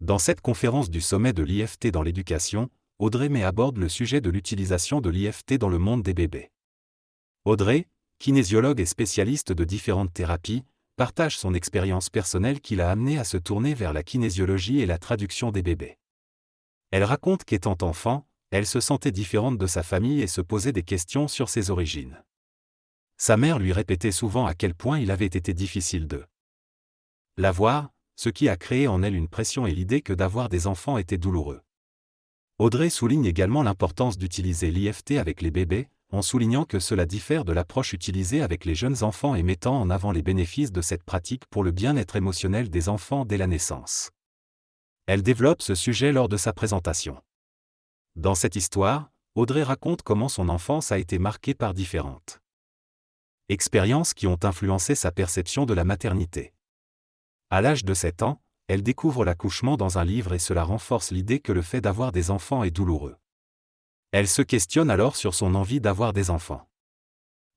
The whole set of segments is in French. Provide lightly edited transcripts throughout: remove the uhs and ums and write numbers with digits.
Dans cette conférence du sommet de l'IFT dans l'éducation, Audrey May aborde le sujet de l'utilisation de l'IFT dans le monde des bébés. Audrey, kinésiologue et spécialiste de différentes thérapies, partage son expérience personnelle qui l'a amenée à se tourner vers la kinésiologie et la traduction des bébés. Elle raconte qu'étant enfant, elle se sentait différente de sa famille et se posait des questions sur ses origines. Sa mère lui répétait souvent à quel point il avait été difficile de la voir, ce qui a créé en elle une pression et l'idée que d'avoir des enfants était douloureux. Audrey souligne également l'importance d'utiliser l'IFT avec les bébés, en soulignant que cela diffère de l'approche utilisée avec les jeunes enfants et mettant en avant les bénéfices de cette pratique pour le bien-être émotionnel des enfants dès la naissance. Elle développe ce sujet lors de sa présentation. Dans cette histoire, Audrey raconte comment son enfance a été marquée par différentes expériences qui ont influencé sa perception de la maternité. À l'âge de 7 ans, elle découvre l'accouchement dans un livre et cela renforce l'idée que le fait d'avoir des enfants est douloureux. Elle se questionne alors sur son envie d'avoir des enfants.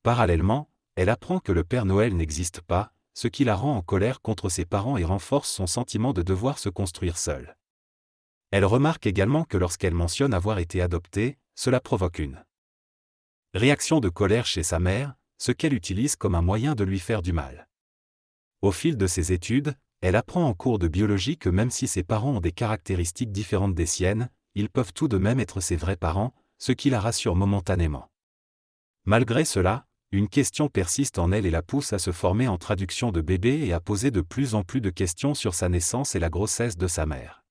Parallèlement, elle apprend que le Père Noël n'existe pas, ce qui la rend en colère contre ses parents et renforce son sentiment de devoir se construire seule. Elle remarque également que lorsqu'elle mentionne avoir été adoptée, cela provoque une réaction de colère chez sa mère, ce qu'elle utilise comme un moyen de lui faire du mal. Au fil de ses études, elle apprend en cours de biologie que même si ses parents ont des caractéristiques différentes des siennes, ils peuvent tout de même être ses vrais parents, ce qui la rassure momentanément. Malgré cela, une question persiste en elle et la pousse à se former en traduction de bébé et à poser de plus en plus de questions sur sa naissance et la grossesse de sa mère.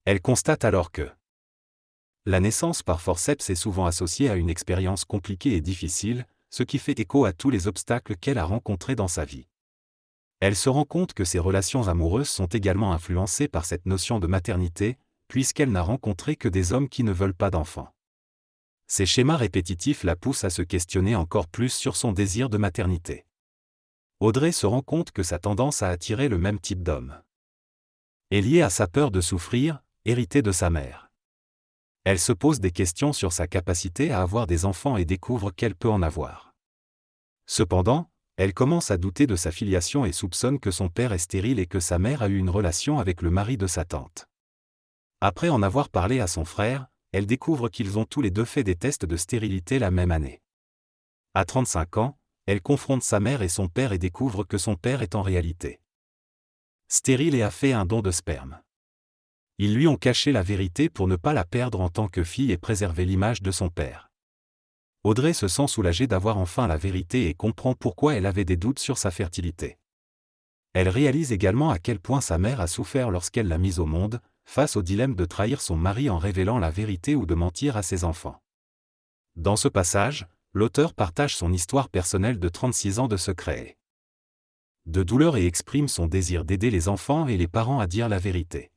Elle constate alors que la naissance par forceps est souvent associée à une expérience compliquée et difficile, ce qui fait écho à tous les obstacles qu'elle a rencontrés dans sa vie. Elle se rend compte que ses relations amoureuses sont également influencées par cette notion de maternité, puisqu'elle n'a rencontré que des hommes qui ne veulent pas d'enfants. Ces schémas répétitifs la poussent à se questionner encore plus sur son désir de maternité. Audrey se rend compte que sa tendance à attirer le même type d'homme est liée à sa peur de souffrir, héritée de sa mère. Elle se pose des questions sur sa capacité à avoir des enfants et découvre qu'elle peut en avoir. Cependant, elle commence à douter de sa filiation et soupçonne que son père est stérile et que sa mère a eu une relation avec le mari de sa tante. Après en avoir parlé à son frère, elle découvre qu'ils ont tous les deux fait des tests de stérilité la même année. À 35 ans, elle confronte sa mère et son père et découvre que son père est en réalité stérile et a fait un don de sperme. Ils lui ont caché la vérité pour ne pas la perdre en tant que fille et préserver l'image de son père. Audrey se sent soulagée d'avoir enfin la vérité et comprend pourquoi elle avait des doutes sur sa fertilité. Elle réalise également à quel point sa mère a souffert lorsqu'elle l'a mise au monde, face au dilemme de trahir son mari en révélant la vérité ou de mentir à ses enfants. Dans ce passage, l'auteur partage son histoire personnelle de 36 ans de secret, de douleur et exprime son désir d'aider les enfants et les parents à dire la vérité.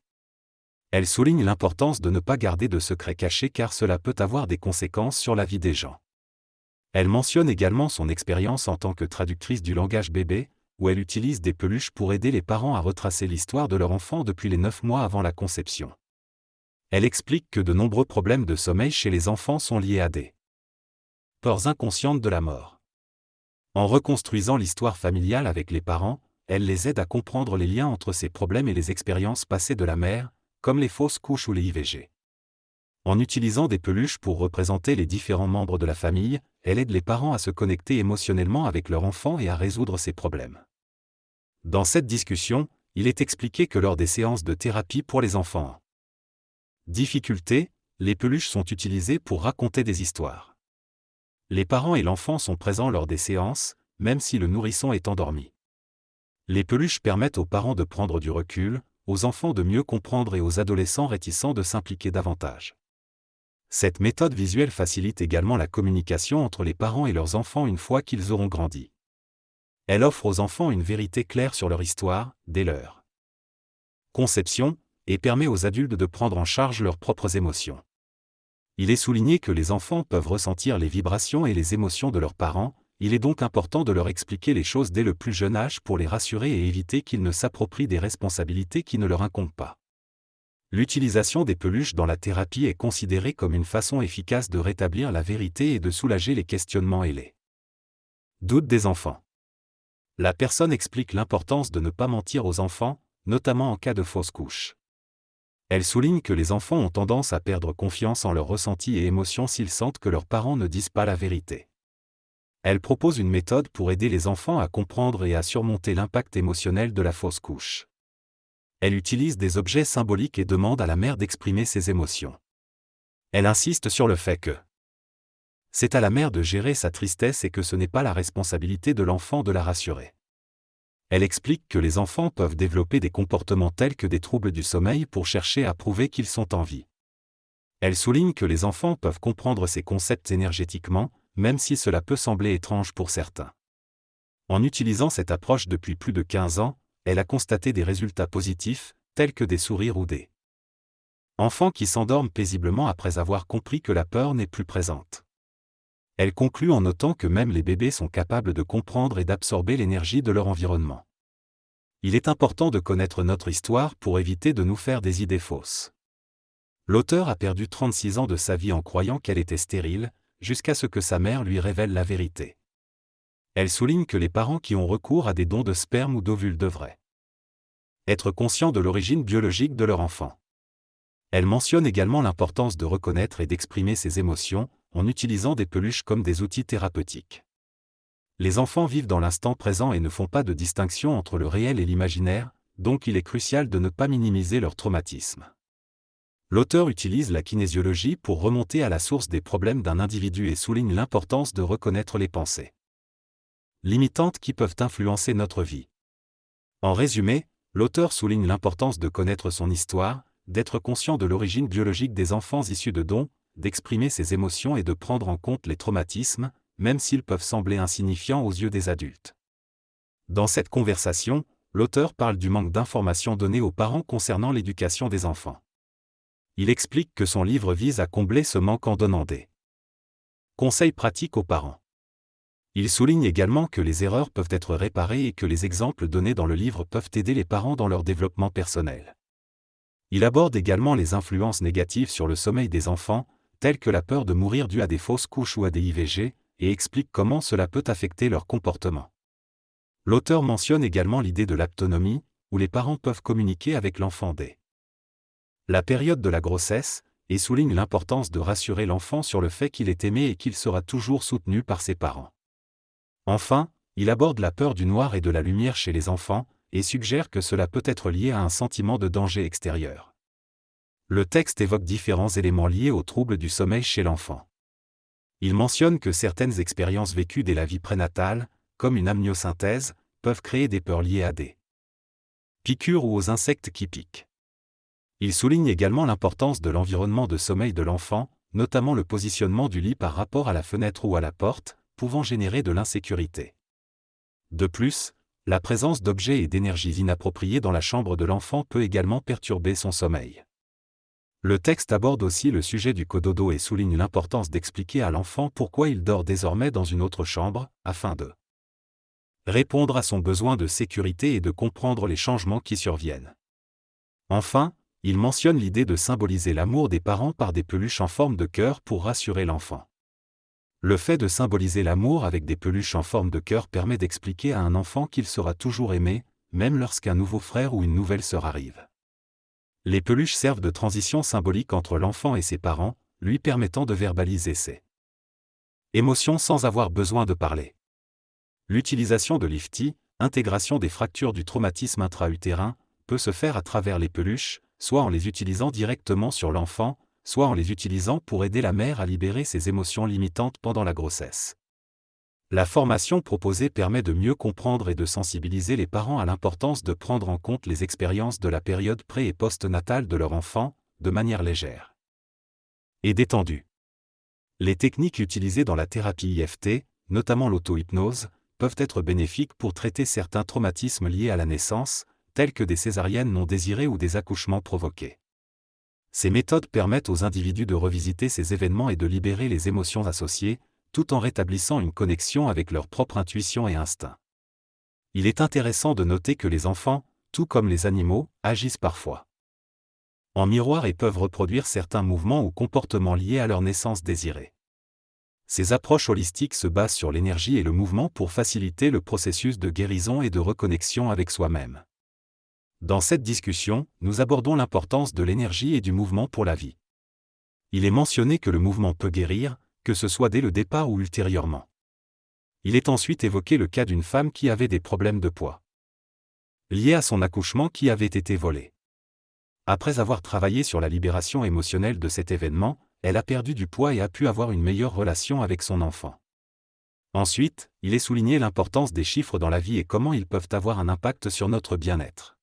Elle souligne l'importance de ne pas garder de secrets cachés car cela peut avoir des conséquences sur la vie des gens. Elle mentionne également son expérience en tant que traductrice du langage bébé, où elle utilise des peluches pour aider les parents à retracer l'histoire de leur enfant depuis les 9 mois avant la conception. Elle explique que de nombreux problèmes de sommeil chez les enfants sont liés à des peurs inconscientes de la mort. En reconstruisant l'histoire familiale avec les parents, elle les aide à comprendre les liens entre ces problèmes et les expériences passées de la mère, comme les fausses couches ou les IVG. En utilisant des peluches pour représenter les différents membres de la famille, elle aide les parents à se connecter émotionnellement avec leur enfant et à résoudre ces problèmes. Dans cette discussion, il est expliqué que lors des séances de thérapie pour les enfants en difficulté, les peluches sont utilisées pour raconter des histoires. Les parents et l'enfant sont présents lors des séances, même si le nourrisson est endormi. Les peluches permettent aux parents de prendre du recul, aux enfants de mieux comprendre et aux adolescents réticents de s'impliquer davantage. Cette méthode visuelle facilite également la communication entre les parents et leurs enfants une fois qu'ils auront grandi. Elle offre aux enfants une vérité claire sur leur histoire, dès leur conception, et permet aux adultes de prendre en charge leurs propres émotions. Il est souligné que les enfants peuvent ressentir les vibrations et les émotions de leurs parents, il est donc important de leur expliquer les choses dès le plus jeune âge pour les rassurer et éviter qu'ils ne s'approprient des responsabilités qui ne leur incombent pas. L'utilisation des peluches dans la thérapie est considérée comme une façon efficace de rétablir la vérité et de soulager les questionnements et les doutes des enfants. La personne explique l'importance de ne pas mentir aux enfants, notamment en cas de fausse couche. Elle souligne que les enfants ont tendance à perdre confiance en leurs ressentis et émotions s'ils sentent que leurs parents ne disent pas la vérité. Elle propose une méthode pour aider les enfants à comprendre et à surmonter l'impact émotionnel de la fausse couche. Elle utilise des objets symboliques et demande à la mère d'exprimer ses émotions. Elle insiste sur le fait que c'est à la mère de gérer sa tristesse et que ce n'est pas la responsabilité de l'enfant de la rassurer. Elle explique que les enfants peuvent développer des comportements tels que des troubles du sommeil pour chercher à prouver qu'ils sont en vie. Elle souligne que les enfants peuvent comprendre ces concepts énergétiquement, même si cela peut sembler étrange pour certains. En utilisant cette approche depuis plus de 15 ans, elle a constaté des résultats positifs, tels que des sourires ou des enfants qui s'endorment paisiblement après avoir compris que la peur n'est plus présente. Elle conclut en notant que même les bébés sont capables de comprendre et d'absorber l'énergie de leur environnement. Il est important de connaître notre histoire pour éviter de nous faire des idées fausses. L'auteur a perdu 36 ans de sa vie en croyant qu'elle était stérile, jusqu'à ce que sa mère lui révèle la vérité. Elle souligne que les parents qui ont recours à des dons de sperme ou d'ovules devraient être conscients de l'origine biologique de leur enfant. Elle mentionne également l'importance de reconnaître et d'exprimer ses émotions, en utilisant des peluches comme des outils thérapeutiques. Les enfants vivent dans l'instant présent et ne font pas de distinction entre le réel et l'imaginaire, donc il est crucial de ne pas minimiser leur traumatisme. L'auteur utilise la kinésiologie pour remonter à la source des problèmes d'un individu et souligne l'importance de reconnaître les pensées limitantes qui peuvent influencer notre vie. En résumé, l'auteur souligne l'importance de connaître son histoire, d'être conscient de l'origine biologique des enfants issus de dons, d'exprimer ses émotions et de prendre en compte les traumatismes, même s'ils peuvent sembler insignifiants aux yeux des adultes. Dans cette conversation, l'auteur parle du manque d'informations données aux parents concernant l'éducation des enfants. Il explique que son livre vise à combler ce manque en donnant des conseils pratiques aux parents. Il souligne également que les erreurs peuvent être réparées et que les exemples donnés dans le livre peuvent aider les parents dans leur développement personnel. Il aborde également les influences négatives sur le sommeil des enfants, telles que la peur de mourir due à des fausses couches ou à des IVG, et explique comment cela peut affecter leur comportement. L'auteur mentionne également l'idée de l'autonomie, où les parents peuvent communiquer avec l'enfant dès la période de la grossesse, et souligne l'importance de rassurer l'enfant sur le fait qu'il est aimé et qu'il sera toujours soutenu par ses parents. Enfin, il aborde la peur du noir et de la lumière chez les enfants, et suggère que cela peut être lié à un sentiment de danger extérieur. Le texte évoque différents éléments liés aux troubles du sommeil chez l'enfant. Il mentionne que certaines expériences vécues dès la vie prénatale, comme une amniosynthèse, peuvent créer des peurs liées à des piqûres ou aux insectes qui piquent. Il souligne également l'importance de l'environnement de sommeil de l'enfant, notamment le positionnement du lit par rapport à la fenêtre ou à la porte, pouvant générer de l'insécurité. De plus, la présence d'objets et d'énergies inappropriées dans la chambre de l'enfant peut également perturber son sommeil. Le texte aborde aussi le sujet du cododo et souligne l'importance d'expliquer à l'enfant pourquoi il dort désormais dans une autre chambre, afin de répondre à son besoin de sécurité et de comprendre les changements qui surviennent. Enfin, il mentionne l'idée de symboliser l'amour des parents par des peluches en forme de cœur pour rassurer l'enfant. Le fait de symboliser l'amour avec des peluches en forme de cœur permet d'expliquer à un enfant qu'il sera toujours aimé, même lorsqu'un nouveau frère ou une nouvelle sœur arrive. Les peluches servent de transition symbolique entre l'enfant et ses parents, lui permettant de verbaliser ses émotions sans avoir besoin de parler. L'utilisation de l'IFT, intégration des fractures du traumatisme intra-utérin, peut se faire à travers les peluches, soit en les utilisant directement sur l'enfant, soit en les utilisant pour aider la mère à libérer ses émotions limitantes pendant la grossesse. La formation proposée permet de mieux comprendre et de sensibiliser les parents à l'importance de prendre en compte les expériences de la période pré- et post-natale de leur enfant, de manière légère et détendue. Les techniques utilisées dans la thérapie IFT, notamment l'auto-hypnose, peuvent être bénéfiques pour traiter certains traumatismes liés à la naissance, tels que des césariennes non désirées ou des accouchements provoqués. Ces méthodes permettent aux individus de revisiter ces événements et de libérer les émotions associées, tout en rétablissant une connexion avec leur propre intuition et instinct. Il est intéressant de noter que les enfants, tout comme les animaux, agissent parfois en miroir et peuvent reproduire certains mouvements ou comportements liés à leur naissance désirée. Ces approches holistiques se basent sur l'énergie et le mouvement pour faciliter le processus de guérison et de reconnexion avec soi-même. Dans cette discussion, nous abordons l'importance de l'énergie et du mouvement pour la vie. Il est mentionné que le mouvement peut guérir, que ce soit dès le départ ou ultérieurement. Il est ensuite évoqué le cas d'une femme qui avait des problèmes de poids, liés à son accouchement qui avait été volé. Après avoir travaillé sur la libération émotionnelle de cet événement, elle a perdu du poids et a pu avoir une meilleure relation avec son enfant. Ensuite, il est souligné l'importance des chiffres dans la vie et comment ils peuvent avoir un impact sur notre bien-être.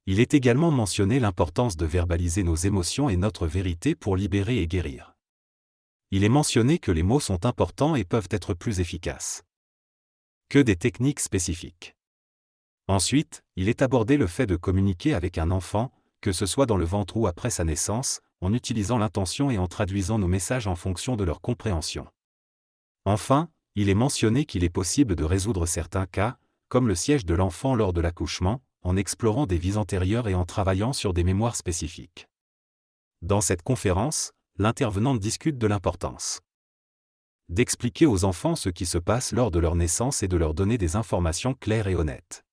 Il est également mentionné l'importance de verbaliser nos émotions et notre vérité pour libérer et guérir. Il est mentionné que les mots sont importants et peuvent être plus efficaces que des techniques spécifiques. Ensuite, il est abordé le fait de communiquer avec un enfant, que ce soit dans le ventre ou après sa naissance, en utilisant l'intention et en traduisant nos messages en fonction de leur compréhension. Enfin, il est mentionné qu'il est possible de résoudre certains cas, comme le siège de l'enfant lors de l'accouchement, en explorant des vies antérieures et en travaillant sur des mémoires spécifiques. Dans cette conférence, l'intervenante discute de l'importance d'expliquer aux enfants ce qui se passe lors de leur naissance et de leur donner des informations claires et honnêtes.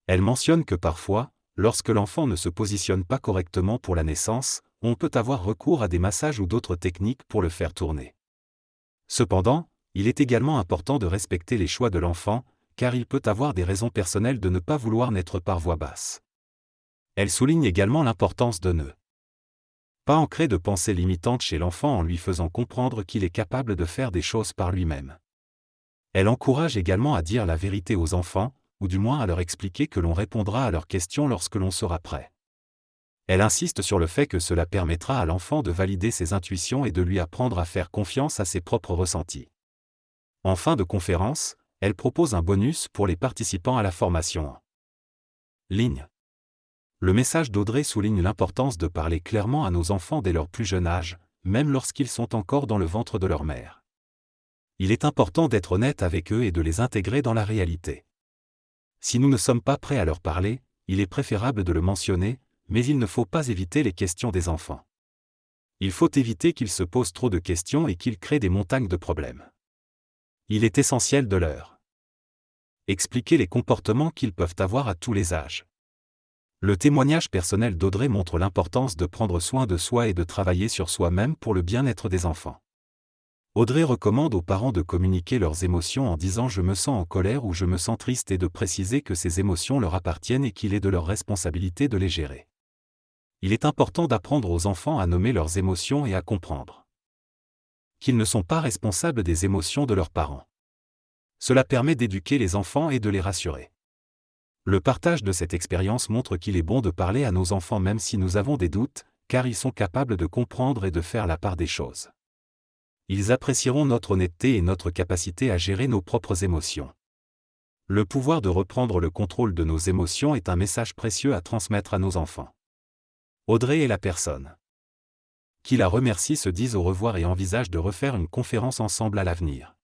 Elle mentionne que parfois, lorsque l'enfant ne se positionne pas correctement pour la naissance, on peut avoir recours à des massages ou d'autres techniques pour le faire tourner. Cependant, il est également important de respecter les choix de l'enfant, car il peut avoir des raisons personnelles de ne pas vouloir naître par voie basse. Elle souligne également l'importance de ne pas ancrer de pensées limitantes chez l'enfant en lui faisant comprendre qu'il est capable de faire des choses par lui-même. Elle encourage également à dire la vérité aux enfants, ou du moins à leur expliquer que l'on répondra à leurs questions lorsque l'on sera prêt. Elle insiste sur le fait que cela permettra à l'enfant de valider ses intuitions et de lui apprendre à faire confiance à ses propres ressentis. En fin de conférence, elle propose un bonus pour les participants à la formation en ligne. Le message d'Audrey souligne l'importance de parler clairement à nos enfants dès leur plus jeune âge, même lorsqu'ils sont encore dans le ventre de leur mère. Il est important d'être honnête avec eux et de les intégrer dans la réalité. Si nous ne sommes pas prêts à leur parler, il est préférable de le mentionner, mais il ne faut pas éviter les questions des enfants. Il faut éviter qu'ils se posent trop de questions et qu'ils créent des montagnes de problèmes. Il est essentiel de leur expliquer les comportements qu'ils peuvent avoir à tous les âges. Le témoignage personnel d'Audrey montre l'importance de prendre soin de soi et de travailler sur soi-même pour le bien-être des enfants. Audrey recommande aux parents de communiquer leurs émotions en disant « je me sens en colère » ou « je me sens triste » et de préciser que ces émotions leur appartiennent et qu'il est de leur responsabilité de les gérer. Il est important d'apprendre aux enfants à nommer leurs émotions et à comprendre qu'ils ne sont pas responsables des émotions de leurs parents. Cela permet d'éduquer les enfants et de les rassurer. Le partage de cette expérience montre qu'il est bon de parler à nos enfants même si nous avons des doutes, car ils sont capables de comprendre et de faire la part des choses. Ils apprécieront notre honnêteté et notre capacité à gérer nos propres émotions. Le pouvoir de reprendre le contrôle de nos émotions est un message précieux à transmettre à nos enfants. Audrey et la personne qui la remercie se disent au revoir et envisagent de refaire une conférence ensemble à l'avenir.